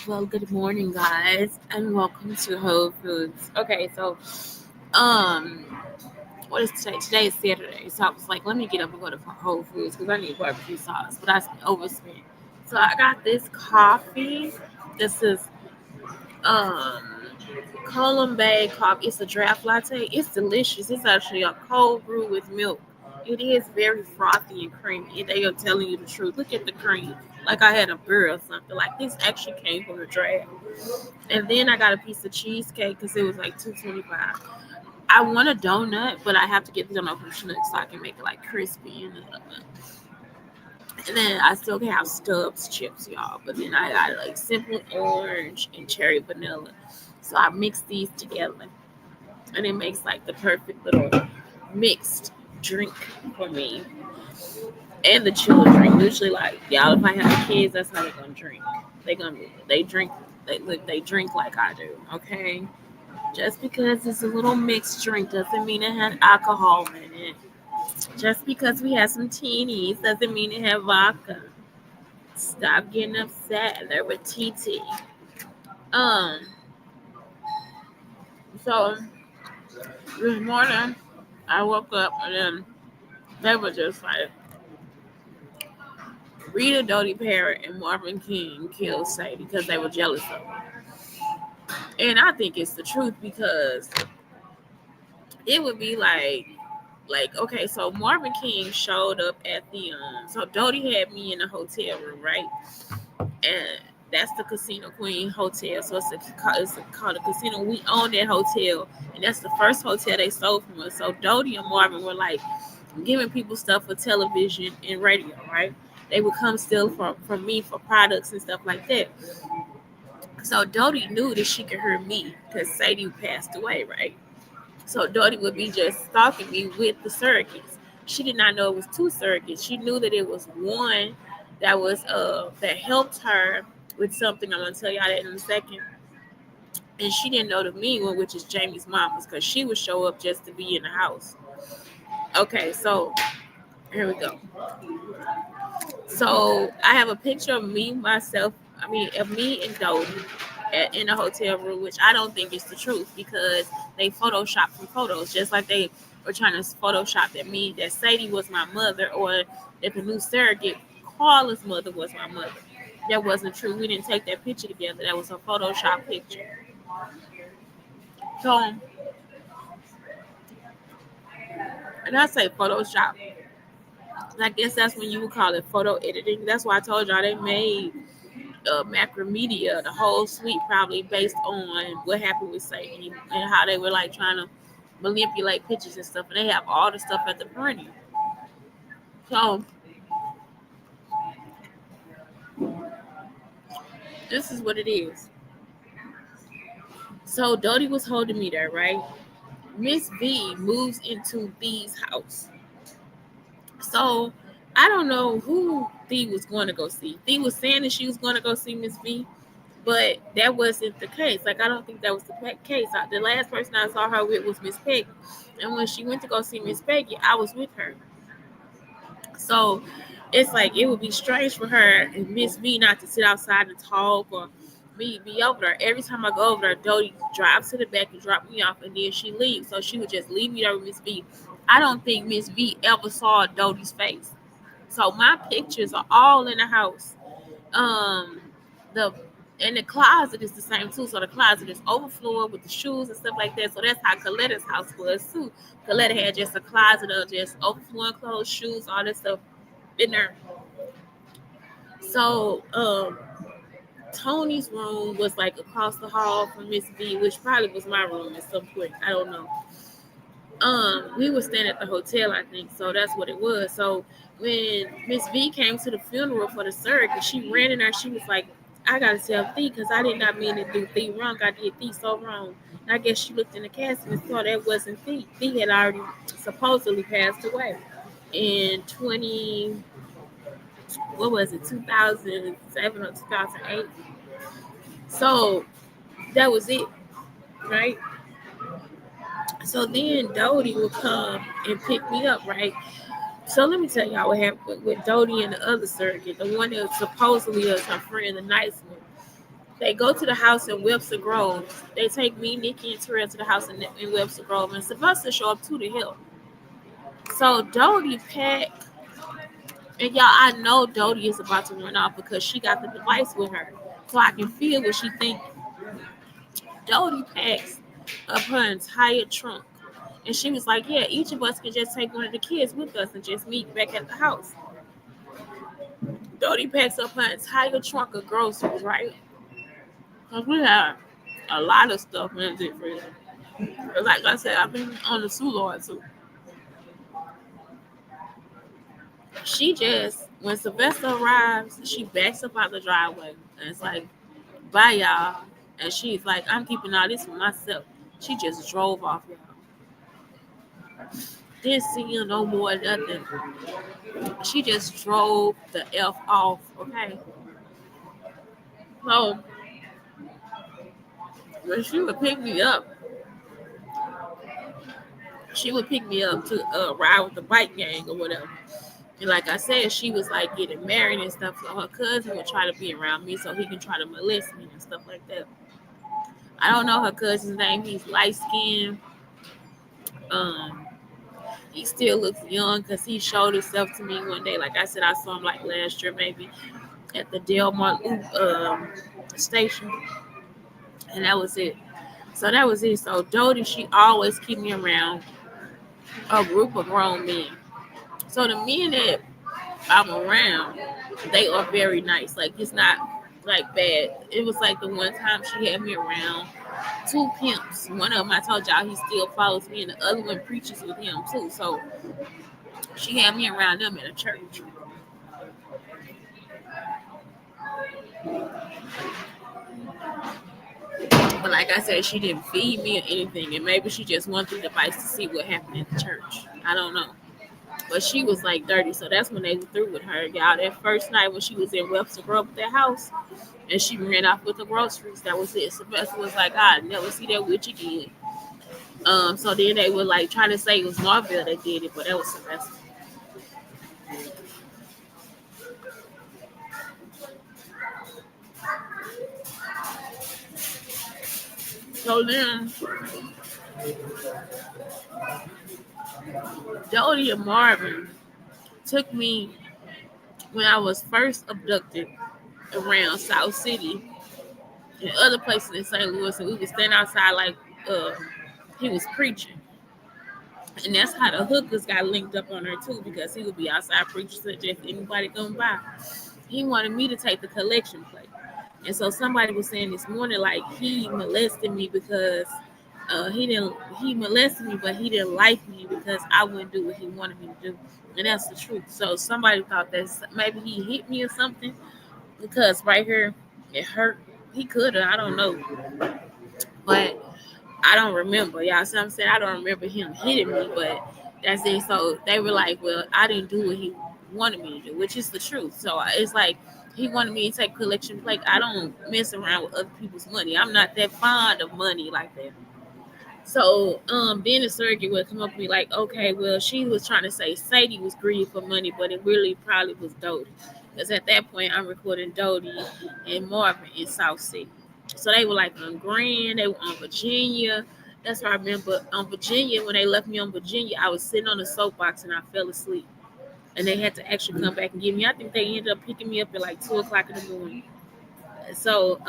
Well, good morning, guys, and welcome to Whole Foods. Okay, so, what is today? Today is Saturday, so I was like, let me get up and go to Whole Foods because I need barbecue sauce, but I overspent. So I got this coffee. This is um Colombe coffee. It's a draft latte. It's delicious. It's actually a cold brew with milk. It is very frothy and creamy. They are telling you the truth. Look at the cream. Like I had a beer or something. Like this actually came from the draft. And then I got a piece of cheesecake because it was like $2.25. I want a donut, but I have to get the donut from Schnucks so I can make it like crispy in the oven. And then I still can have Stubbs chips, y'all. But then I got like simple orange and cherry vanilla. So I mix these together, and it makes like the perfect little mixed drink for me. And the children drink. Usually, like y'all, if I have kids, that's how they're gonna drink. They drink they drink like I do. Okay, just because it's a little mixed drink doesn't mean it has alcohol in it. Just because we have some teenies doesn't mean it have vodka. Stop getting upset. They're with TT. Um. So this morning I woke up and then they were just like Rita, Dodi, Parrot, and Marvin King killed Sadie because they were jealous of her. And I think it's the truth because it would be like okay, so Marvin King showed up at the so Dodi had me in the hotel room, right? And that's the Casino Queen Hotel. So it's called a casino. We own that hotel, and that's the first hotel they sold from us. So Dodi and Marvin were like giving people stuff for television and radio, right? They would come steal from me for products and stuff like that. So Dodi knew that she could hear me because Sadie passed away, right? So Dodi would be just stalking me with the surrogates. She did not know it was two surrogates. She knew that it was one that helped her with something. I'm gonna tell y'all that in a second. And she didn't know the mean one, which is Jamie's mom, because she would show up just to be in the house. Okay, so here we go. So I have a picture of me, myself, of me and Dodi in a hotel room, which I don't think is the truth because they photoshopped some photos, just like they were trying to Photoshop that Sadie was my mother or that the new surrogate Carla's mother was my mother. That wasn't true. We didn't take that picture together. That was a Photoshop picture. So, and I say Photoshop. I guess that's when you would call it photo editing. That's why I told y'all they made Macromedia, the whole suite, probably based on what happened with Sadie and how they were like trying to manipulate pictures and stuff. And they have all the stuff at the printing. So this is what it is. So Dodi was holding me there, right? Miss V moves into B's house. So I don't know who Thee was going to go see. Thee was saying that she was going to go see Miss V, but that wasn't the case. Like, I don't think that was the case. The last person I saw her with was Miss Peggy. And when she went to go see Miss Peggy, I was with her. So it's like it would be strange for her and Miss V not to sit outside and talk or me be over there. Every time I go over there, Dodi drives to the back and drop me off, and then she leaves. So she would just leave me there with Miss V. I don't think Miss V ever saw Dodi's face. So my pictures are all in the house. Um, the and the closet is the same too. So the closet is overflowed with the shoes and stuff like that. So that's how Coletta's house was too. Coletta had just a closet of just overflowing clothes, shoes, all that stuff in there. So Tony's room was like across the hall from Miss V, which probably was my room at some point. I don't know. We were staying at the hotel, I think, so that's what it was. So when Miss V came to the funeral for the surrogate, she ran in there. She was like, "I gotta tell Thee because I did not mean to do Thee wrong. I did Thee so wrong." And I guess she looked in the casket and saw that wasn't Thee. Thee had already supposedly passed away in 20. What was it? 2007 or 2008. So that was it, right? So then Dodi would come and pick me up, right? So let me tell y'all what happened with Dodi and the other surrogate, the one that supposedly was her friend, the nice one. They go to the house in Webster Grove. They take me, Nikki, and Terrell to the house in Webster Grove, and Sylvester show up too to help. So Dodi packed, and y'all, I know Dodi is about to run off because she got the device with her, so I can feel what she thinking. Dodi packs up her entire trunk, and she was like, "Yeah, each of us can just take one of the kids with us and just meet back at the house." Dodi packs up her entire trunk of groceries, right? Because we have a lot of stuff in the refrigerator. Like I said, I've been on the Lord too. She just, when Sylvester arrives, she backs up out the driveway and it's like, bye y'all. And she's like, I'm keeping all this for myself. She just drove off, y'all. Didn't see you no more, nothing. She just drove the F off, okay? So when she would pick me up, she would pick me up to ride with the bike gang or whatever. And like I said, she was like getting married and stuff. So her cousin would try to be around me so he can try to molest me and stuff like that. I don't know her cousin's name. He's light skinned. Um, he still looks young because he showed himself to me one day. Like I said, I saw him like last year maybe at the Delmar station, and that was it. So that was it. So Dodi, she always keep me around a group of grown men. So the men that I'm around, they are very nice. Like it's not like bad. It was like the one time she had me around two pimps. One of them, I told y'all, he still follows me, and the other one preaches with him too. So she had me around them at a church. But like I said, she didn't feed me or anything, and maybe she just wanted the device to see what happened at the church. I don't know. But she was like 30, so that's when they were through with her. Y'all, that first night when she was in Webster Grove at their house, and she ran off with the groceries. That was it. Sylvester was like, I never see that witch again. So then they would like try to say it was Marvin that did it, but that was Sylvester. So then Dodi and Marvin took me when I was first abducted around South City and other places in St. Louis, and we would stand outside like uh, he was preaching. And that's how the hookers got linked up on her too, because he would be outside preaching so just anybody come by. He wanted me to take the collection plate. And so somebody was saying this morning, like he molested me because he molested me, but he didn't like me because I wouldn't do what he wanted me to do. And that's the truth. So somebody thought that maybe he hit me or something because right here it hurt. He could have, I don't know. But I don't remember. Y'all see what I'm saying? I don't remember him hitting me, but that's it. So they were like, well, I didn't do what he wanted me to do, which is the truth. So it's like he wanted me to take collection plate. I don't mess around with other people's money. I'm not that fond of money like that. So then the surrogate would come up to me like, okay, well, she was trying to say Sadie was greedy for money, but it really probably was Dodi. Because at that point, I'm recording Dodi and Marvin in South City. So they were like on Grand, they were on Virginia. That's what I remember. On Virginia, when they left me on Virginia, I was sitting on the soapbox and I fell asleep. And they had to actually come back and get me. I think they ended up picking me up at like 2 o'clock in the morning. So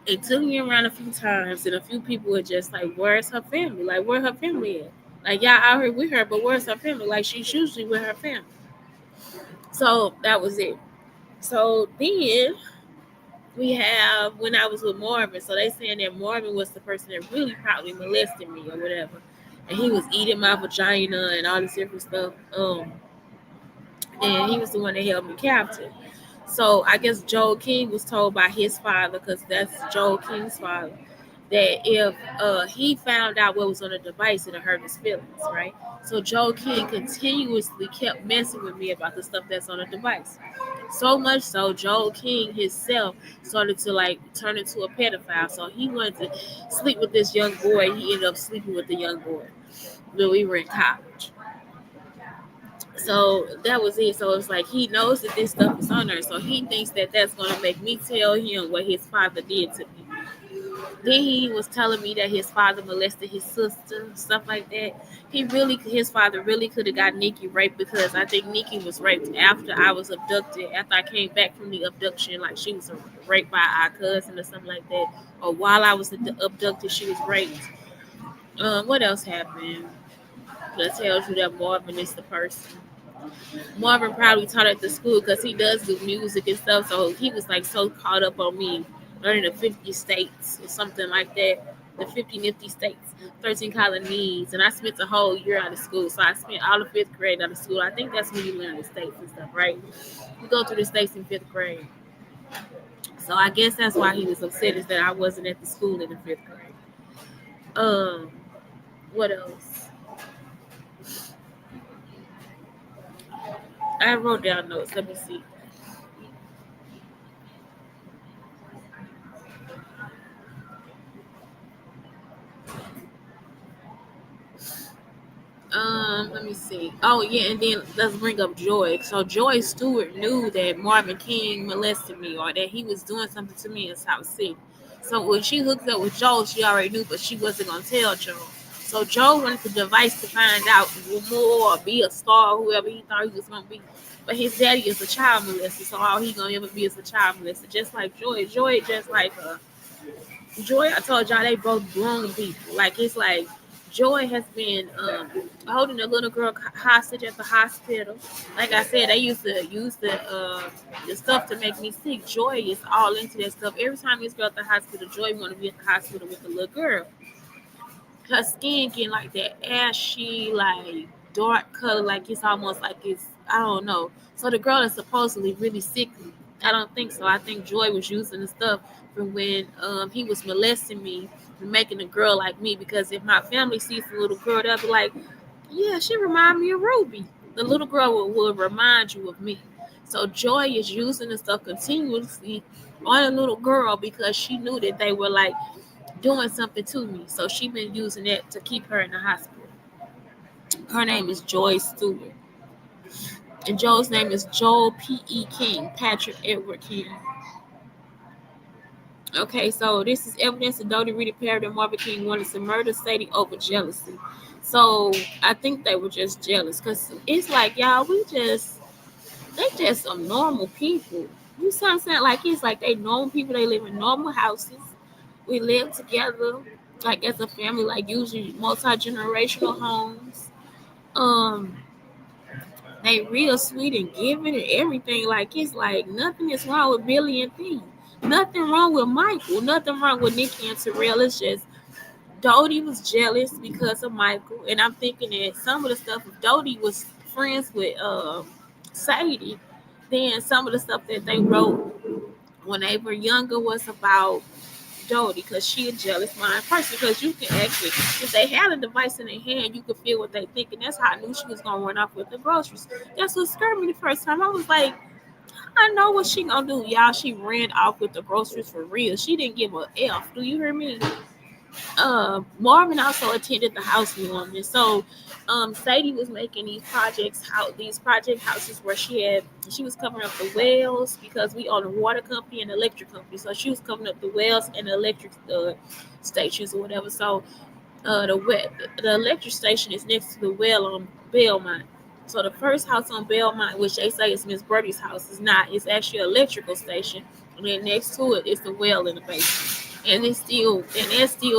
it took me around a few times, and a few people were just like, "Where's her family? Like, where her family at? Like, y'all out here with her, but where's her family? Like, she's usually with her family." So that was it. So then we have when I was with Marvin. So they saying that Marvin was the person that really probably molested me or whatever, and he was eating my vagina and all this different stuff. And he was the one that held me captive. So I guess Joel King was told by his father, because that's Joel King's father, that if he found out what was on the device, it'll hurt his feelings, right? So Joel King continuously kept messing with me about the stuff that's on the device. So much so, Joel King himself started to like turn into a pedophile. So he wanted to sleep with this young boy. He ended up sleeping with the young boy when we were in college. So that was it. So it's like he knows that this stuff is on her. So he thinks that that's going to make me tell him what his father did to me. Then he was telling me that his father molested his sister, stuff like that. His father really could have got Nikki raped because I think Nikki was raped after I was abducted. After I came back from the abduction, like she was raped by our cousin or something like that. Or while I was abducted, she was raped. What else happened? That tells you that Marvin is the person. Marvin probably taught at the school because he does do music and stuff. So he was like so caught up on me learning the 50 states or something like that. The 50 nifty states, 13 colonies. And I spent the whole year out of school. So I spent all the fifth grade out of school. I think that's when you learn the states and stuff, right? You go through the states in fifth grade. So I guess that's why he was upset is that I wasn't at the school in the fifth grade. Um, what else? I wrote down notes. Let me see. Let me see. Oh yeah, and then let's bring up Joy. So Joy Stewart knew that Marvin King molested me or that he was doing something to me in South City. So when she hooked up with Joe, she already knew, but she wasn't gonna tell Joe. So Joe wanted the device to find out more or be a star, whoever he thought he was gonna be. But his daddy is a child molester, so all he gonna ever be is a child molester, just like Joy. Joy just like Joy, I told y'all they both grown people. Like it's like Joy has been holding a little girl hostage at the hospital. Like I said, they used to use the stuff to make me sick. Joy is all into that stuff. Every time this girl at the hospital, Joy want to be at the hospital with the little girl. Her skin getting like that ashy, like dark color, like it's almost like it's I don't know. So the girl is supposedly really sick. I don't think so. I think Joy was using the stuff from when he was molesting me and making a girl like me. Because if my family sees the little girl, they'll be like, "Yeah, she remind me of Ruby." The little girl will remind you of me. So Joy is using the stuff continuously on a little girl because she knew that they were like doing something to me. So she been using it to keep her in the hospital. Her name is Joy Stewart. And Joe's name is Joel P.E. King, Patrick Edward King. Okay, so this is evidence that Dodi, Rita, Parrot, and Marvin King wanted to murder Sadie over jealousy. So I think they were just jealous because it's like, y'all, they just some normal people. You see what I'm saying? Like, it's like they normal people, they live in normal houses. We live together, like as a family, like usually multi-generational homes. Um, they real sweet and giving and everything. Like it's like nothing is wrong with Billy and Thee. Nothing wrong with Michael. Nothing wrong with Nikki and Terrell. It's just Dodi was jealous because of Michael, and I'm thinking that some of the stuff if Dodi was friends with Sadie, then some of the stuff that they wrote when they were younger was about Dodi because she a jealous mind person. Because you can actually, if they had a device in their hand, you could feel what they think, and that's how I knew she was gonna run off with the groceries. That's what scared me the first time. I was like, I know what she gonna do, y'all. She ran off with the groceries for real. She didn't give a F. Do you hear me? Marvin also attended the housewarming. So Sadie was making these project houses where she was covering up the wells because we own a water company and electric company. So she was covering up the wells and the electric stations or whatever. So the electric station is next to the well on Belmont. So the first house on Belmont, which they say is Miss Birdie's house, is not. It's actually an electrical station, and then next to it is the well in the basement, and it still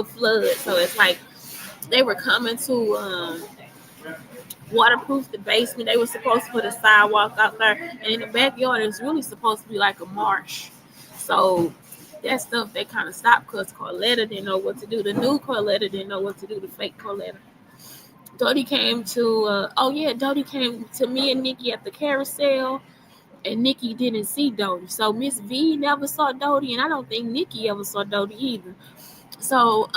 floods. So it's like they were coming to waterproof the basement. They were supposed to put a sidewalk out there, and in the backyard it's really supposed to be like a marsh. So that stuff they kind of stopped because Carletta didn't know what to do. The new Carletta didn't know what to do. The fake Carletta. Dodi came to me and Nikki at the carousel, and Nikki didn't see Dodi. So Miss V never saw Dodi, and I don't think Nikki ever saw Dodi either. So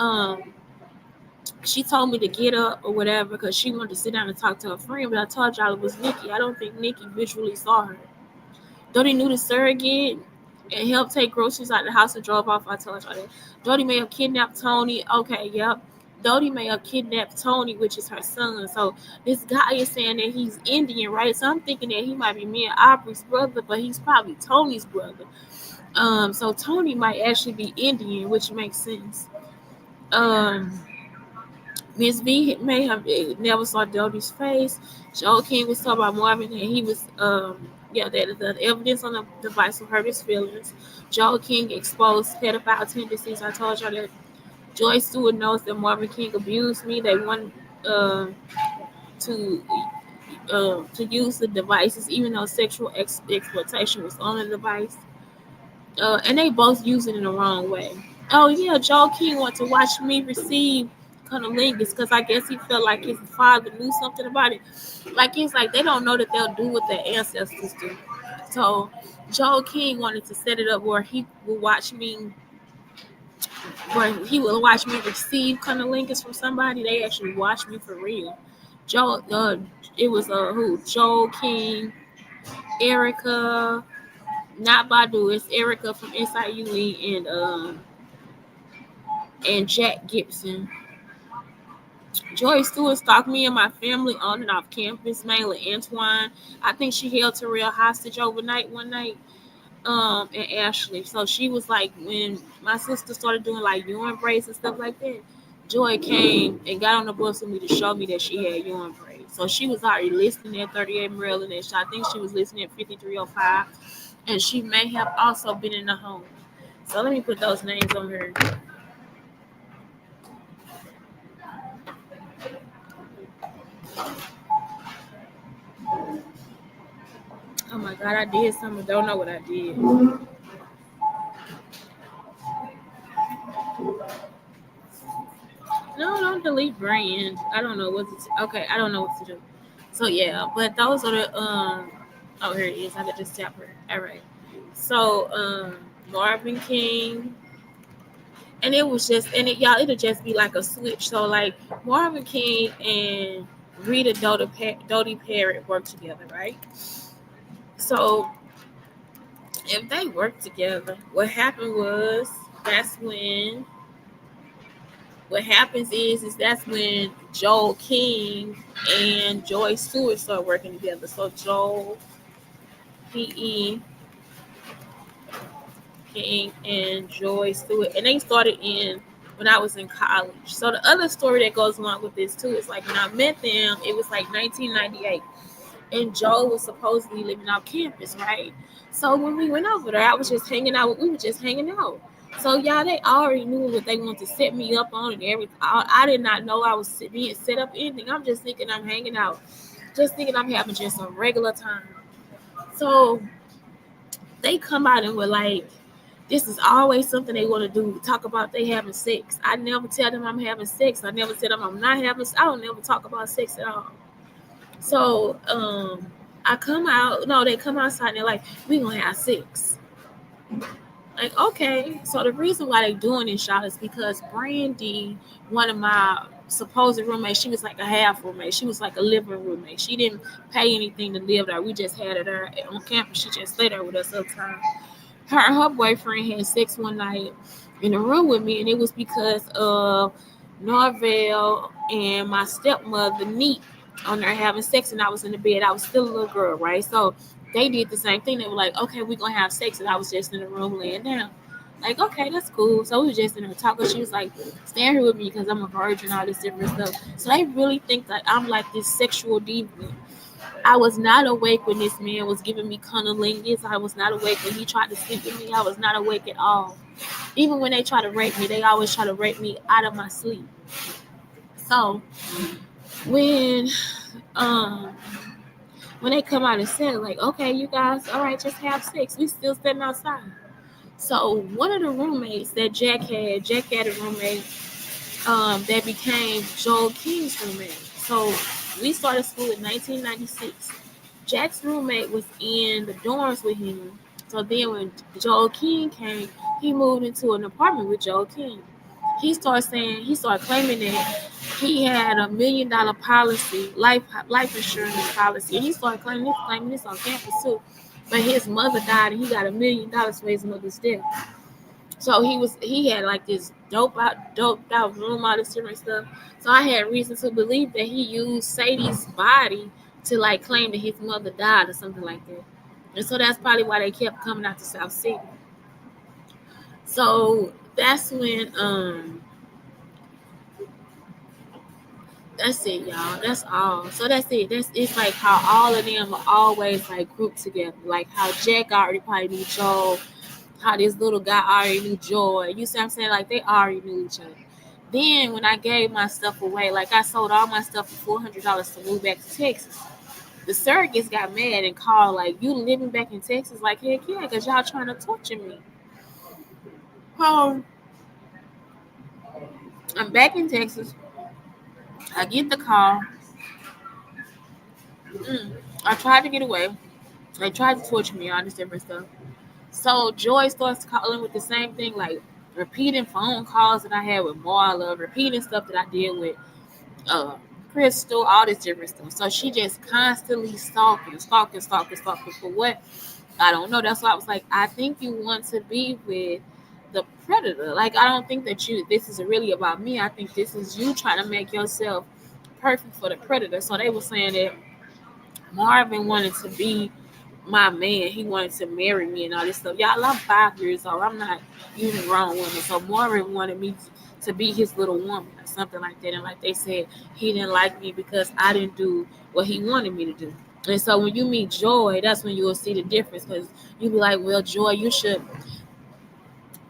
she told me to get up or whatever because she wanted to sit down and talk to her friend, but I told y'all it was Nikki. I don't think Nikki visually saw her. Dodi knew the surrogate and helped take groceries out of the house and drove off. I told y'all that. Dodi may have kidnapped Tony. Okay, yep. Dodi may have kidnapped Tony, which is her son. So this guy is saying that he's Indian, right? So I'm thinking that he might be me and Aubrey's brother, but he's probably Tony's brother. So Tony might actually be Indian, which makes sense. Miss V may have never saw Dodi's face. Joe King was talking about Marvin, and he was, that the evidence on the device will hurt his feelings. Joe King exposed pedophile tendencies. I told y'all that Joy Stewart knows that Marvin King abused me. They want to use the devices, even though sexual exploitation was on the device. And they both use it in the wrong way. Oh yeah, Joe King wanted to watch me receive cunnilingus because I guess he felt like his father knew something about it. Like he's like they don't know that they'll do what their ancestors do. So Joe King wanted to set it up where he will watch me, receive cunnilingus from somebody. They actually watch me for real. It was who? Joe King, Erica, not Badu. It's Erica from SIUE and Jack Gibson. Joy Stewart stalked me and my family on and off campus, mainly Antoine. I think she held Terrell hostage overnight one night. And Ashley. So she was like, when my sister started doing like urine breaks and stuff like that, Joy came and got on the bus with me to show me that she had urine breaks. So she was already listening at 38 Maryland, and I think she was listening at 5305, and she may have also been in the home. So let me put those names on her. Oh my God, I did something. Don't know what I did. No, don't delete brand. I don't know what to okay, I don't know what to do. So yeah, but those are the oh here it is. I could just tap her. All right. So Marvin King. And it was just it'll just be like a switch. So like Marvin King and Rita Dodi Parrot work together, right? So if they work together, what happened was what happens is that's when Joel King and Joy Stewart start working together. So Joel P.E. King and Joy Stewart, and they started when I was in college. So the other story that goes along with this too is like when I met them, it was like 1998, and Joe was supposedly living off campus, right? So when we went over there, we were just hanging out. So y'all, they already knew what they wanted to set me up on and everything. I did not know I was being set up anything. I'm just thinking I'm hanging out, just thinking I'm having just a regular time. So they come out and were like, this is always something they want to do. Talk about they having sex. I never tell them I'm having sex. I never tell them I'm not having. I don't never talk about sex at all. So I come out. No, they come outside and they're like, we gonna have sex. Like, okay. So the reason why they doing this, y'all, is because Brandy, one of my supposed roommates, she was like a half roommate. She was like a living roommate. She didn't pay anything to live there. We just had her there on campus. She just stayed there with us sometimes. Her and her boyfriend had sex one night in the room with me, and it was because of Norvell and my stepmother, Neat, on there having sex, and I was in the bed. I was still a little girl, right? So they did the same thing. They were like, okay, we're going to have sex, and I was just in the room laying down. Like, okay, that's cool. So we were just in there talking. She was like, stay here with me because I'm a virgin, all this different stuff. So they really think that I'm like this sexual deviant. I was not awake when this man was giving me cunnilingus. I was not awake when he tried to sleep with me. I was not awake at all. Even when they try to rape me, they always try to rape me out of my sleep. So when they come out and say like, okay, you guys, all right, just have sex. We still standing outside. So one of the roommates that Jack had a roommate that became Joel King's roommate. So we started school in 1996. Jack's roommate was in the dorms with him. So then when Joel King came, he moved into an apartment with Joel King. He started claiming that he had $1 million policy, life insurance policy. And he started claiming this on campus too. But his mother died and he got $1 million for his mother's death. So he had like this doped out room, all this different stuff. So I had reason to believe that he used Sadie's body to like claim that his mother died or something like that. And so that's probably why they kept coming out to South City. So that's when that's it, y'all. That's all. So that's it. It's like how all of them are always like grouped together. Like how Jack already probably knew Joe, how this little guy already knew Joy. You see what I'm saying? Like they already knew each other. Then when I gave my stuff away, like I sold all my stuff for $400 to move back to Texas. The surrogates got mad and called like, "You living back in Texas?" Like, heck yeah, because y'all trying to torture me. Oh, I'm back in Texas. I get the call. I tried to get away. They tried to torture me, all this different stuff. So Joy starts calling with the same thing, like repeating phone calls that I had with Marla, repeating stuff that I did with uh, Crystal, all this different stuff. So she just constantly stalking for what? I don't know. That's why I was like, I think you want to be with the predator. Like, I don't think that this is really about me. I think this is you trying to make yourself perfect for the predator. So they were saying that Marvin wanted to be my man. He wanted to marry me and all this stuff. Y'all, I'm 5 years old. I'm not even a grown woman. So Marvin wanted me to be his little woman or something like that. And like they said, he didn't like me because I didn't do what he wanted me to do. And so when you meet Joy, that's when you will see the difference, because you be like, well, Joy, you should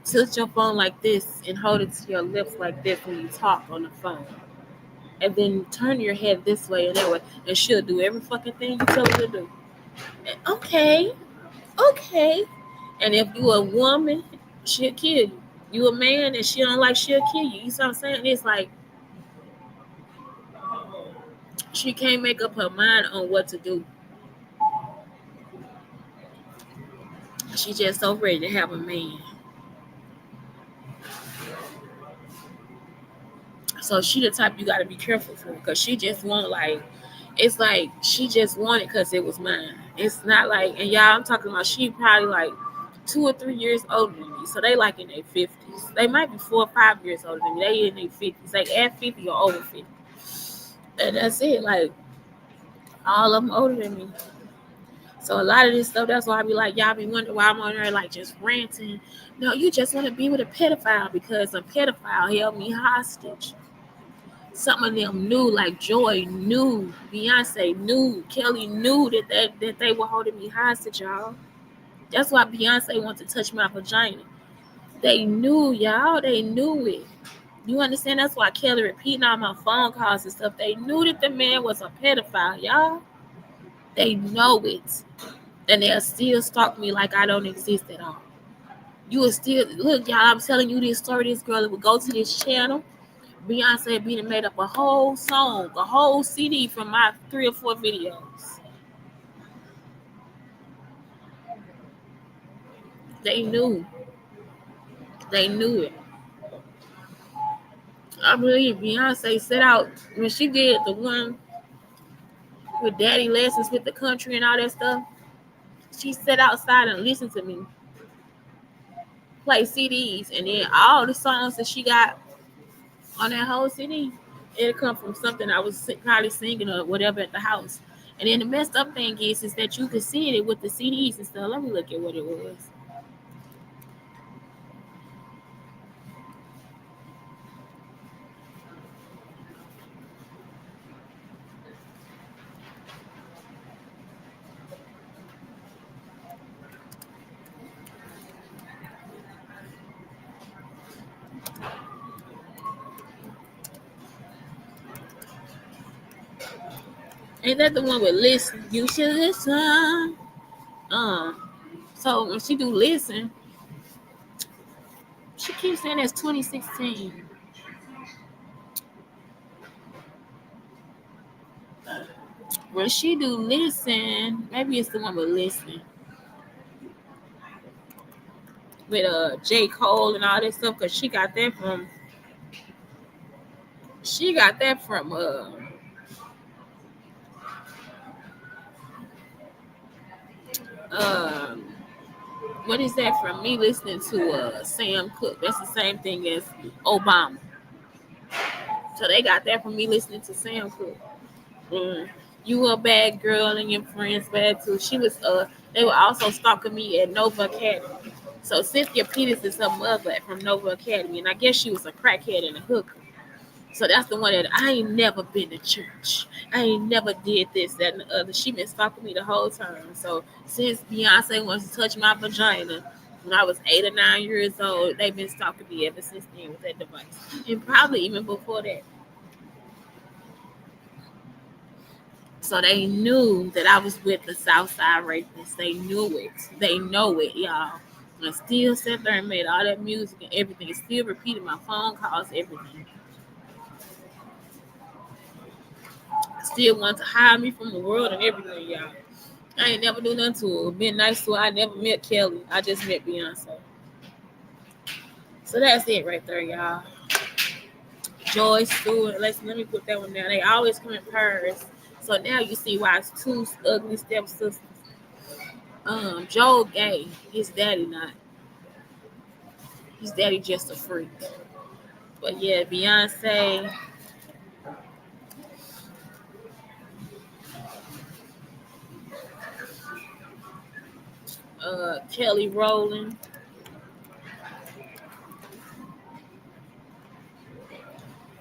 tilt your phone like this and hold it to your lips like this when you talk on the phone. And then turn your head this way and that way. And she'll do every fucking thing you tell her to do. And, okay. And if you a woman, she'll kill you. You a man and she don't like, she'll kill you. You see what I'm saying? It's like she can't make up her mind on what to do. She just so ready to have a man. So she the type you got to be careful for, because she just want like, it's like she just want it because it was mine. It's not like, and y'all, I'm talking about she probably like 2 or 3 years older than me. So they like in their 50s. They might be 4 or 5 years older than me. They in their 50s. They at 50 or over 50. And that's it. Like all of them older than me. So a lot of this stuff, that's why I be like, y'all be wondering why I'm on there like just ranting. No, you just want to be with a pedophile because a pedophile held me hostage. Some of them knew, like Joy knew, Beyonce knew, Kelly knew that they were holding me hostage, y'all. That's why Beyonce wanted to touch my vagina. They knew, y'all. They knew it. You understand? That's why Kelly repeating all my phone calls and stuff. They knew that the man was a pedophile, y'all. They know it. And they'll still stalk me like I don't exist at all. You will still, look, y'all, I'm telling you this story. This girl would go to this channel. Beyonce being made up a whole song, a whole CD from my 3 or 4 videos. They knew. They knew it. I believe Beyonce set out when she did the one with Daddy Lessons with the country and all that stuff. She sat outside and listened to me play CDs, and then all the songs that she got on that whole CD, it'll come from something I was probably singing or whatever at the house. And then the messed up thing is that you could see it with the CDs and stuff. Let me look at what it was. Ain't that the one with listen? You should listen. So when she do listen, she keeps saying it's 2016. When she do listen, maybe it's the one with listen with J. Cole and all that stuff, because she got that from What is that from me listening to Sam Cooke? That's the same thing as Obama. So they got that from me listening to Sam Cooke. Mm. You a bad girl and your friends bad too. She was they were also stalking me at Nova Academy. So Cynthia Peters is her mother from Nova Academy, and I guess she was a crackhead and a hooker. So that's the one that I ain't never been to church. I ain't never did this, that, and the other. She been stalking me the whole time. So since Beyonce wants to touch my vagina when I was 8 or 9 years old, they've been stalking me ever since then with that device. And probably even before that. So they knew that I was with the Southside Rapists. They knew it. They know it, y'all. I still sat there and made all that music and everything. Still repeated my phone calls, everything. Still want to hide me from the world and everything, y'all. I ain't never do nothing to her. Been nice to her. I never met Kelly. I just met Beyonce. So that's it right there, y'all. Joy Stewart. Let me put that one down. They always come in pairs. So now you see why it's two ugly stepsisters. Joel gay. His daddy not. His daddy just a freak. But yeah, Beyonce. Kelly Rowland.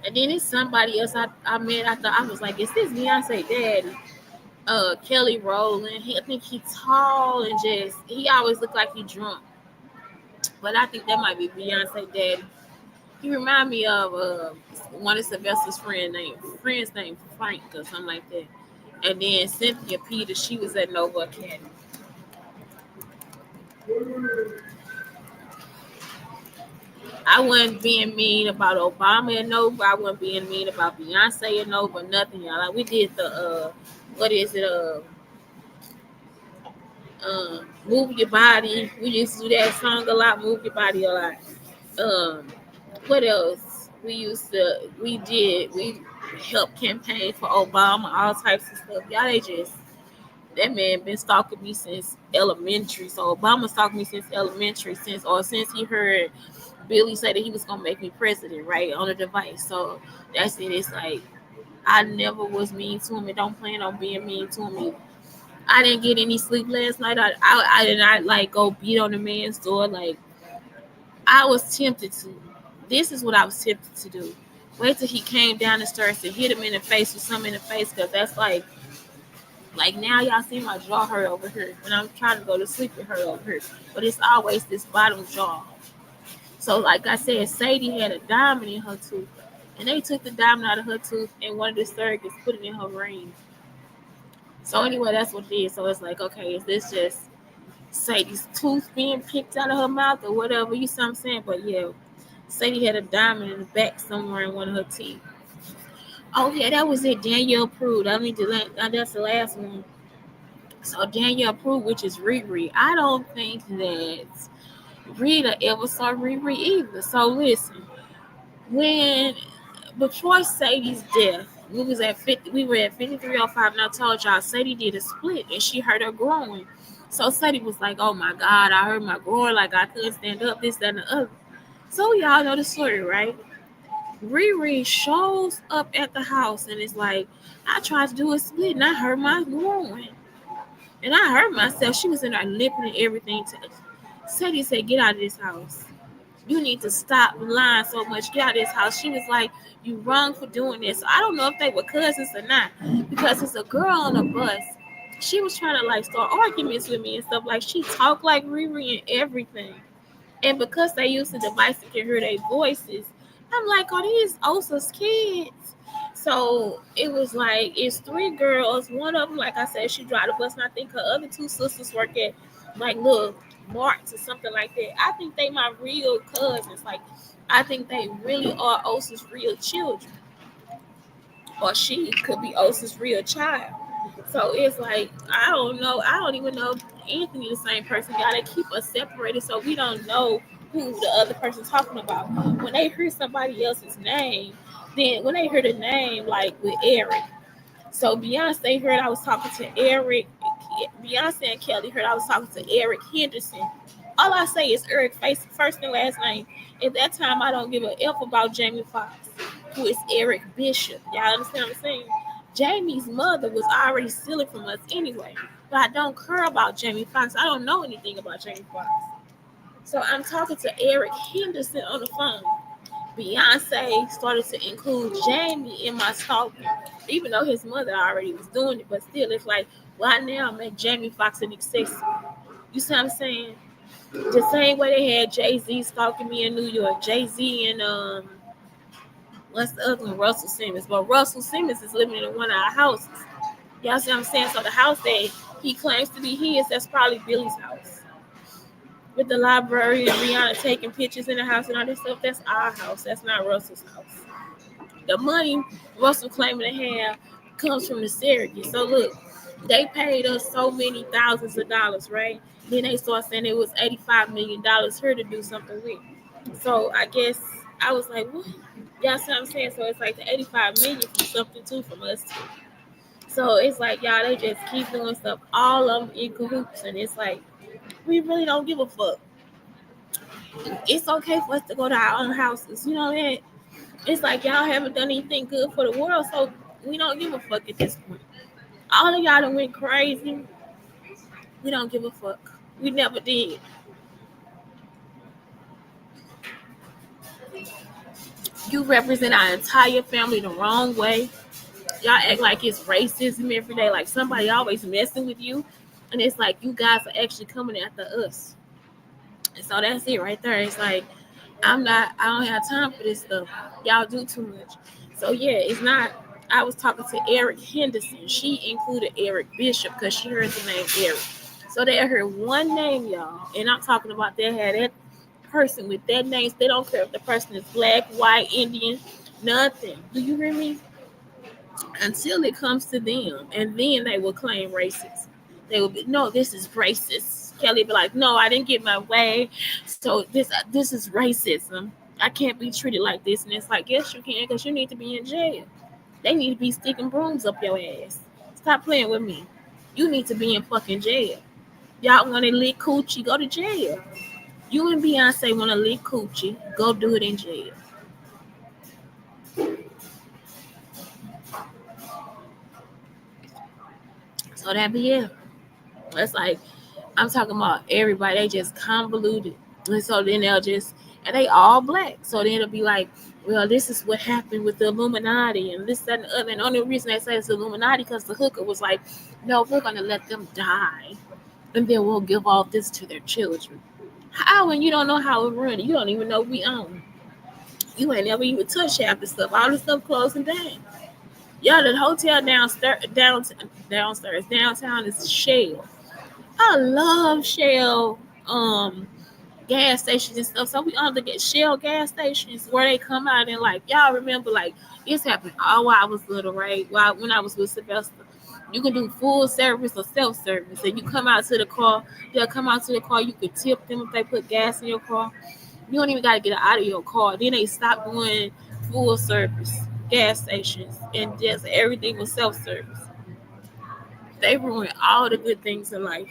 And then it's somebody else I met. I thought I was like, is this Beyonce daddy? Kelly Rowland. I think he's tall and he always look like he drunk. But I think that might be Beyonce daddy. He remind me of one of Sylvester's friends named Frank or something like that. And then Cynthia Peters, she was at Nova Academy. I wasn't being mean about Obama and Nova. I wasn't being mean about Beyonce and Nova. Nothing, y'all. Like we did the what is it? Move Your Body. We used to do that song a lot. Move Your Body a lot. Um, what else? We helped campaign for Obama, all types of stuff. Y'all, that man been stalking me since elementary. So Obama stalked me since elementary, since he heard Billy say that he was gonna make me president, right, on a device. So that's it. It's like I never was mean to him and don't plan on being mean to him either. I didn't get any sleep last night. I did not like go beat on the man's door. Like I was tempted to. This is what I was tempted to do. Wait till he came down the stairs to hit him in the face with something in the face, because that's like now y'all see my jaw hurt over here. When I'm trying to go to sleep, it hurt over here. But it's always this bottom jaw. So like I said, Sadie had a diamond in her tooth. And they took the diamond out of her tooth and one of the surrogates put it in her ring. So anyway, that's what it is. So it's like, okay, is this just Sadie's tooth being picked out of her mouth or whatever? You see what I'm saying? But yeah, Sadie had a diamond in the back somewhere in one of her teeth. Oh yeah, that was it. Danielle Prue. That's the last one. So Danielle Prue, which is Riri. I don't think that Rita ever saw Riri either. So listen, when before Sadie's death, we were at 5305, and I told y'all Sadie did a split and she heard her growing. So Sadie was like, oh my God, I heard my growing, like I couldn't stand up, this, that, and the other. So y'all know the story, right? Riri shows up at the house and it's like, I tried to do a split and I heard my growing. And I heard myself. She was in there lipping and everything. Sadie said, get out of this house. You need to stop lying so much. Get out of this house. She was like, you wrong for doing this. So I don't know if they were cousins or not, because it's a girl on the bus. She was trying to like start arguments with me and stuff. Like she talked like Riri and everything. And because they used the device to hear their voices, I'm like, are these Osa's kids? So it was like, it's three girls. One of them, like I said, she drive the bus, and I think her other two sisters work at like little marts or something like that. I think they my real cousins. Like, I think they really are Osa's real children. Or she could be Osa's real child. So it's like, I don't know. I don't even know if Anthony the same person. Y'all, they keep us separated, so we don't know who the other person's talking about. When they hear somebody else's name, then when they hear the name, like with Eric. So Beyonce heard I was talking to Eric. Beyonce and Kelly heard I was talking to Eric Henderson. All I say is Eric face first and last name. At that time, I don't give a F about Jamie Foxx, who is Eric Bishop. Y'all understand what I'm saying? Jamie's mother was already stealing from us anyway. But I don't care about Jamie Foxx. I don't know anything about Jamie Foxx. So I'm talking to Eric Henderson on the phone. Beyonce started to include Jamie in my stalking, even though his mother already was doing it. But still, it's like, why now make Jamie Foxx an accessory? You see what I'm saying? The same way they had Jay-Z stalking me in New York. Jay-Z and what's the other one? Russell Simmons. But Russell Simmons is living in one of our houses. Y'all see what I'm saying? So the house that he claims to be his, that's probably Billy's house. With the library and Rihanna taking pictures in the house and all this stuff, that's our house. That's not Russell's house. The money Russell claiming to have comes from the surrogate. So look, they paid us so many thousands of dollars, right? Then they start saying it was $85 million here to do something with. So I guess I was like, what? Y'all see what I'm saying? So it's like the 85 million from something too from us too. So it's like y'all, they just keep doing stuff, all of them in cahoots, and it's like we really don't give a fuck. It's okay for us to go to our own houses, you know what I mean? It's like y'all haven't done anything good for the world, so we don't give a fuck at this point. All of y'all that went crazy, we don't give a fuck. We never did. You represent our entire family the wrong way. Y'all act like it's racism every day, like somebody always messing with you. And it's like you guys are actually coming after us. And so that's it right there. It's like I don't have time for this stuff. Y'all do too much. So yeah, it's not. I was talking to Eric Henderson. She included Eric Bishop because she heard the name Eric. So they heard one name, y'all. And I'm talking about they had that person with that name. They don't care if the person is black, white, Indian, nothing. Do you hear me? Until it comes to them, and then they will claim racist. They will be, no, this is racist. Kelly be like, no, I didn't get my way, so this is racism. I can't be treated like this, and it's like, yes, you can, because you need to be in jail. They need to be sticking brooms up your ass. Stop playing with me. You need to be in fucking jail. Y'all want to lick coochie? Go to jail. You and Beyonce want to lick coochie? Go do it in jail. So that be it. It's like I'm talking about everybody. They just convoluted, and so then they'll just and they all black. So then it'll be like, well, this is what happened with the Illuminati and this, that, and the other. And the only reason they say it's Illuminati because the hooker was like, no, we're gonna let them die, and then we'll give all this to their children. How? And you don't know how it runs. You don't even know we own. You ain't never even touched half the stuff. All the stuff closing down. Yeah, the hotel downtown is Shell. I love Shell gas stations and stuff. So we only get Shell gas stations where they come out and like y'all remember like it's happened all while I was little, right? While when I was with Sylvester. You can do full service or self-service. And you come out to the car, they'll come out to the car, you can tip them if they put gas in your car. You don't even gotta get out of your car. Then they stopped doing full service gas stations and just everything was self-service. They ruined all the good things in life.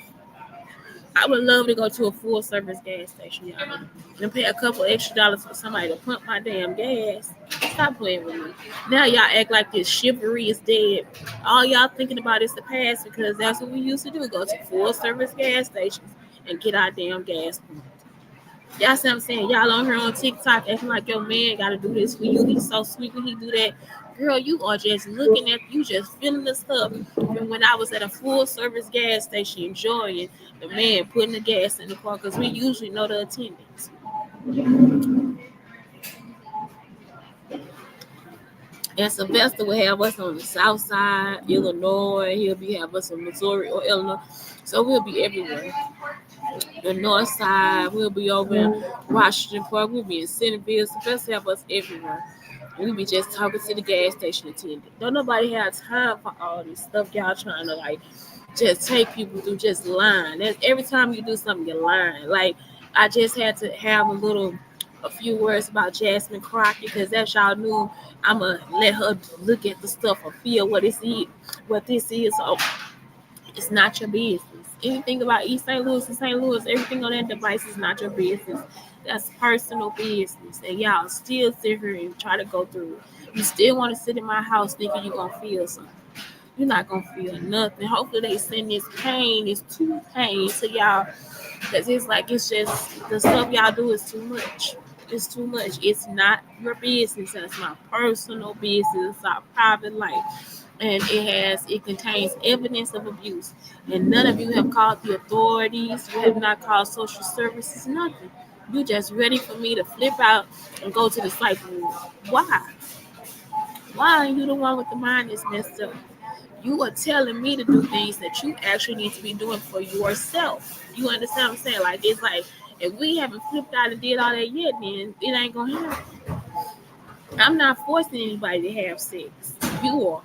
I would love to go to a full service gas station, y'all, and pay a couple extra dollars for somebody to pump my damn gas. Stop playing with me. Now y'all act like this chivalry is dead. All y'all thinking about is the past because that's what we used to do. Go to full service gas stations and get our damn gas pumped. Y'all see what I'm saying? Y'all on here on TikTok acting like your man gotta do this for you. He's so sweet when he do that. Girl, you are just looking at you just feeling the stuff from when I was at a full service gas station enjoying the man putting the gas in the car because we usually know the attendants. And Sylvester will have us on the south side, Illinois. He'll be have us in Missouri or Illinois. So we'll be everywhere. The north side, we'll be over in Washington Park, we'll be in Centerville. Sylvester have us everywhere. We be just talking to the gas station attendant. Don't nobody have time for all this stuff y'all trying to like just take people through just lying. That's, every time you do something, you're lying. Like I just had to have a few words about Jasmine Crockett because that's y'all knew I'ma let her look at the stuff or feel what this is. So it's not your business. anything about East St. Louis and St. Louis, everything on that device is not your business. That's personal business. And y'all still sit here and try to go through it. You still want to sit in my house thinking you're going to feel something. You're not going to feel nothing. Hopefully they send this pain, this too pain to y'all. Because it's like, it's just, the stuff y'all do is too much. It's too much. It's not your business. That's my personal business. It's our private life. And it contains evidence of abuse. And none of you have called the authorities. You have not called social services, nothing. You just ready for me to flip out and go to the psych ward. Why? Why are you the one with the mind that's messed up? You are telling me to do things that you actually need to be doing for yourself. You understand what I'm saying? Like, it's like, if we haven't flipped out and did all that yet, then it ain't gonna happen. I'm not forcing anybody to have sex. You are.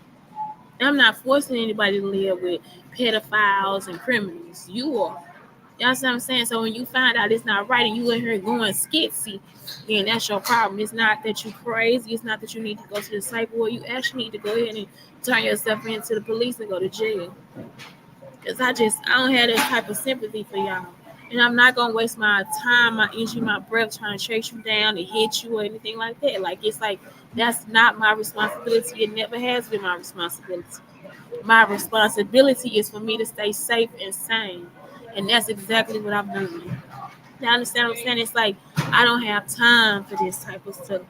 I'm not forcing anybody to live with pedophiles and criminals. You are. You know what I'm saying? So when you find out it's not right and you in here going skitsy, then that's your problem. It's not that you crazy. It's not that you need to go to the psych ward. You actually need to go ahead and turn yourself into the police and go to jail. Because I don't have that type of sympathy for y'all. And I'm not going to waste my time, my energy, my breath trying to chase you down and hit you or anything like that. Like, it's like, that's not my responsibility. It never has been my responsibility. My responsibility is for me to stay safe and sane. And that's exactly what I'm doing. You understand what I'm saying? It's like, I don't have time for this type of stuff.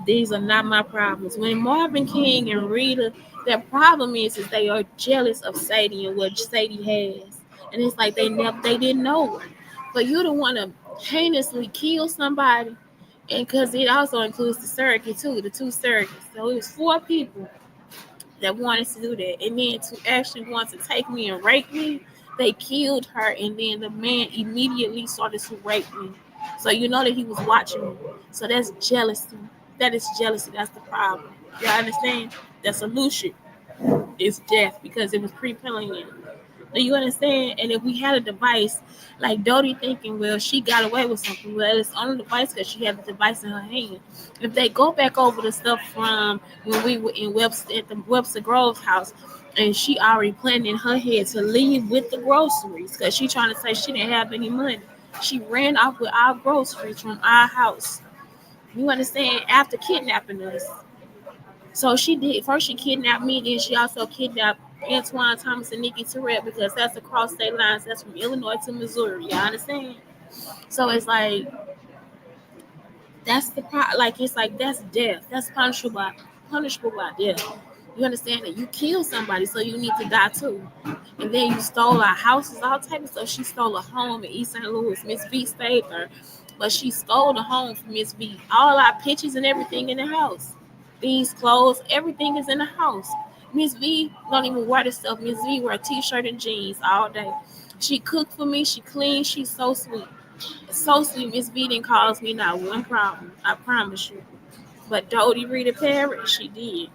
These are not my problems. When Marvin King and Rita, their problem is they are jealous of Sadie and what Sadie has. And it's like they didn't know her. But you don't want to heinously kill somebody, and because it also includes the surrogate too, the two surrogates. So it was 4 people that wanted to do that. And then to actually want to take me and rape me, they killed her. And then the man immediately started to rape me. So you know that he was watching me. So that's jealousy. That is jealousy. That's the problem. You understand? The solution is death because it was pre-planned. Do you understand? And if we had a device, like Dodi thinking, well, she got away with something. Well, it's on the device because she had the device in her hand. If they go back over the stuff from when we were in Webster at the Webster Grove's house, and she already planned in her head to leave with the groceries because she trying to say she didn't have any money. She ran off with our groceries from our house. You understand? After kidnapping us. So she did. First, she kidnapped me, then she also kidnapped Antoine Thomas and Nikki Terrell because that's across state lines. That's from Illinois to Missouri. You understand? So it's like that's the part. Like it's like that's death. That's punishable by death. You understand that you killed somebody, so you need to die too. And then you stole our houses, all type of stuff. She stole a home in East St. Louis. Miss V stayed there, but she stole the home from Miss V. All our pictures and everything in the house. These clothes, everything is in the house. Miss V don't even wear the stuff. Miss V wear a t-shirt and jeans all day. She cooked for me. She cleaned. She's so sweet. So sweet. Miss V didn't cause me not one problem. I promise you. But Dodi, Rita, Parrot, she did.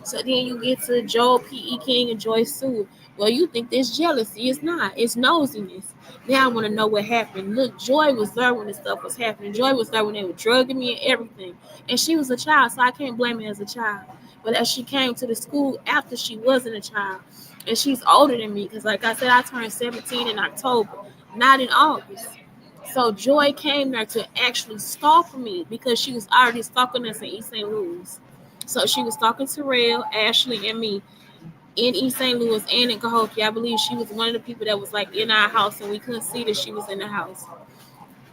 So then you get to Joel P.E. King and Joy Sue. Well, you think this jealousy. It's not. It's nosiness. Now I want to know what happened. Look, Joy was there when this stuff was happening. Joy was there when they were drugging me and everything. And she was a child, so I can't blame her as a child. But as she came to the school after she wasn't a child, and she's older than me, because like I said, I turned 17 in October, not in August. So Joy came there to actually stalk me because she was already stalking us in East St. Louis. So she was stalking Terrell, Ashley, and me in East St. Louis and in Cahokia. I believe she was one of the people that was like in our house and we couldn't see that she was in the house.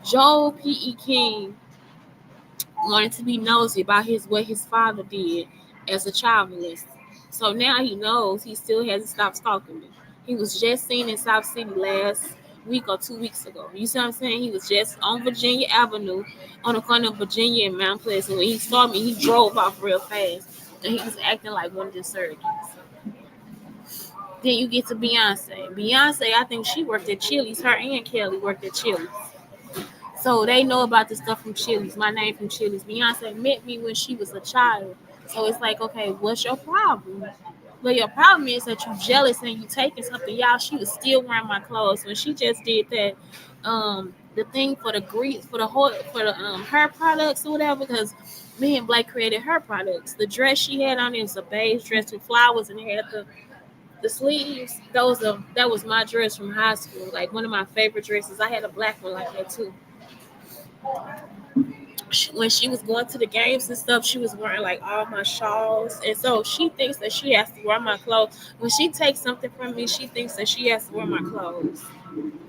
Joel P.E. King wanted to be nosy about what his father did as a child molester. So now he knows he still hasn't stopped stalking me. He was just seen in South City last week or 2 weeks ago. You see what I'm saying? He was just on Virginia Avenue on the corner of Virginia and Mount Pleasant. And when he saw me, he drove off real fast. And he was acting like one of the surgeons. Then you get to Beyonce. Beyonce, I think she worked at Chili's. Her and Kelly worked at Chili's. So they know about the stuff from Chili's, my name from Chili's. Beyonce met me when she was a child. So it's like, okay, what's your problem? Well, your problem is that you're jealous and you taking something. Y'all, she was still wearing my clothes when she just did that. The thing for the grease, for the hair products or whatever, because me and Blake created her products. The dress she had on is a beige dress with flowers and it had The sleeves, that was my dress from high school. Like one of my favorite dresses. I had a black one like that too. When she was going to the games and stuff, she was wearing like all my shawls, and so she thinks that she has to wear my clothes. When she takes something from me, she thinks that she has to wear my clothes.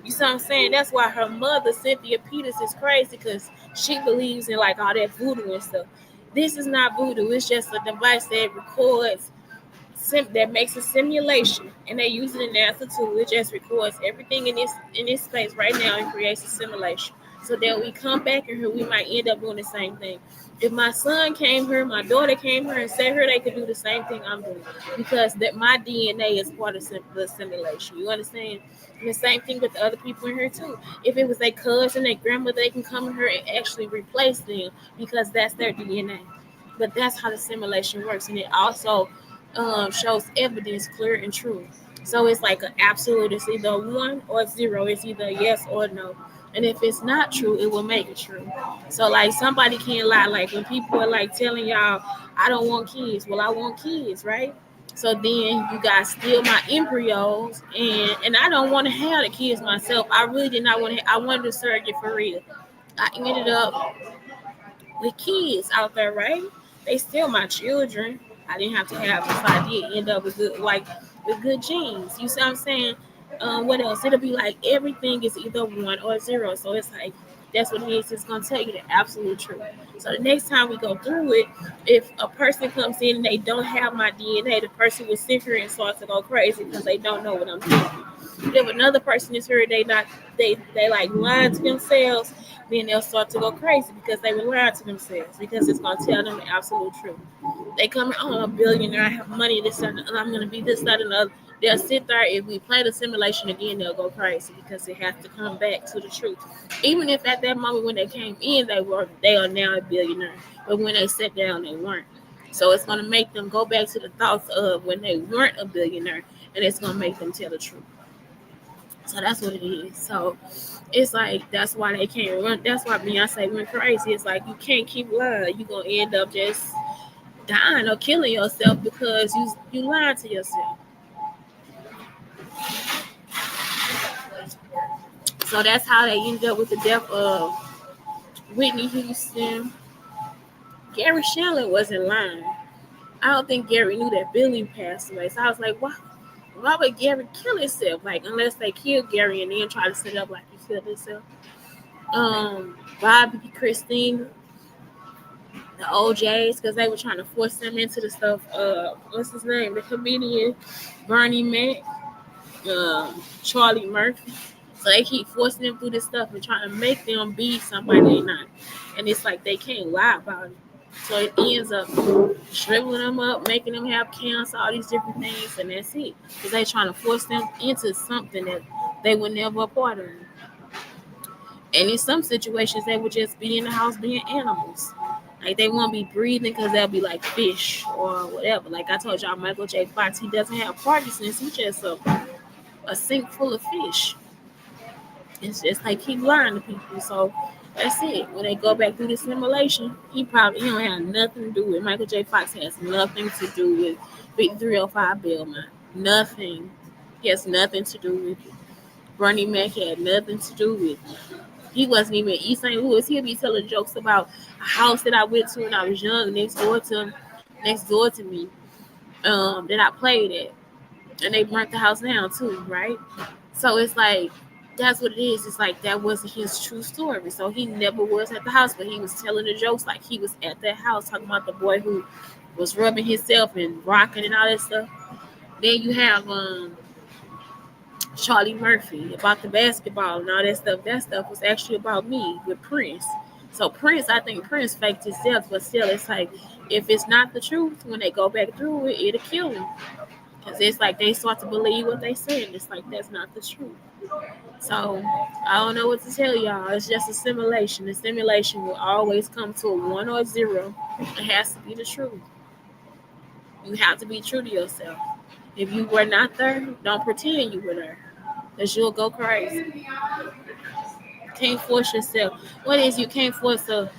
You see what I'm saying? That's why her mother, Cynthia Peters, is crazy because she believes in like all that voodoo and stuff. This is not voodoo. It's just a device that records that makes a simulation, and they use it in NASA too. It just records everything in this space right now and creates a simulation. So that we come back in here, we might end up doing the same thing. If my son came here, my daughter came here, and said here, they could do the same thing I'm doing because that my DNA is part of the simulation. You understand? And the same thing with the other people in here too. If it was their cousin, their grandmother, they can come in here and actually replace them because that's their DNA. But that's how the simulation works, and it also shows evidence clear and true. So it's like an absolute. It's either one or zero. It's either yes or no. And if it's not true, it will make it true. So like somebody can't lie. Like when people are like telling y'all, I don't want kids. Well, I want kids, right? So then you guys steal my embryos, and I don't want to have the kids myself. I really did not want to. I wanted to surrogate for real. I ended up with kids out there, right? They still my children. I didn't have to have them, so I did end up with good, like with good genes. You see what I'm saying? What else? It'll be like everything is either one or zero. So it's like that's what it is. It's gonna tell you the absolute truth. So the next time we go through it, if a person comes in and they don't have my DNA, the person will sit here and start to go crazy because they don't know what I'm doing. If another person is here, they like lying to themselves, then they'll start to go crazy because they were lying to themselves because it's gonna tell them the absolute truth. They come, oh, I'm a billionaire, I have money, this and I'm gonna be this, that, and the other. They'll sit there. If we play the simulation again, they'll go crazy because it has to come back to the truth. Even if at that moment when they came in, they are now a billionaire, but when they sat down, they weren't. So it's gonna make them go back to the thoughts of when they weren't a billionaire, and it's gonna make them tell the truth. So that's what it is. So it's like that's why they can't run. That's why Beyonce went crazy. It's like you can't keep lying. You're gonna end up just dying or killing yourself because you lied to yourself. So that's how they ended up with the death of Whitney Houston. Gary Shanley wasn't lying. I don't think Gary knew that Billy passed away. So I was like, why would Gary kill himself? Like unless they killed Gary and then try to set up like he killed himself. Bobby, Christine, the OJs, because they were trying to force them into the stuff. What's his name? The comedian Bernie Mac, Charlie Murphy. So they keep forcing them through this stuff and trying to make them be somebody they're not. And it's like they can't lie about it. So it ends up shriveling them up, making them have cancer, all these different things, and that's it. Because they trying to force them into something that they were never a part of. And in some situations, they would just be in the house being animals. Like they won't be breathing because they'll be like fish or whatever. Like I told y'all, Michael J. Fox, he doesn't have Parkinson's. He's just a sink full of fish. It's just like keep lying to people. So that's it. When they go back through the simulation, he don't have nothing to do with Michael J. Fox has nothing to do with Big 305 Bellman. Nothing. He has nothing to do with it. Bernie Mac had nothing to do with it. He wasn't even in East St. Louis. He'll be telling jokes about a house that I went to when I was young, next door to me, that I played at, and they burnt the house down too, right? So it's like that's what it is. It's like that wasn't his true story. So he never was at the house, but he was telling the jokes like he was at that house, talking about the boy who was rubbing himself and rocking and all that stuff. Then you have Charlie Murphy about the basketball and all that stuff. That stuff was actually about me with Prince. So Prince, I think Prince faked himself, but still, it's like if it's not the truth, when they go back through it, it'll kill them. Because it's like they start to believe what they said. It's like that's not the truth. So I don't know what to tell y'all. It's just a simulation. The simulation will always come to a 1 or 0. It has to be the truth. You have to be true to yourself. If you were not there, don't pretend you were there. Because you'll go crazy. Can't force yourself. What is you can't force a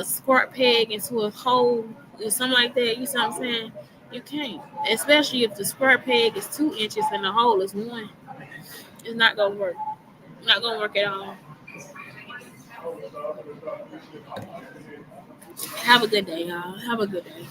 squirt peg into a hole or something like that? You see what I'm saying? You can't, especially if the square peg is 2 inches and the hole is 1. It's not gonna work. Not gonna work at all. Have a good day, y'all. Have a good day.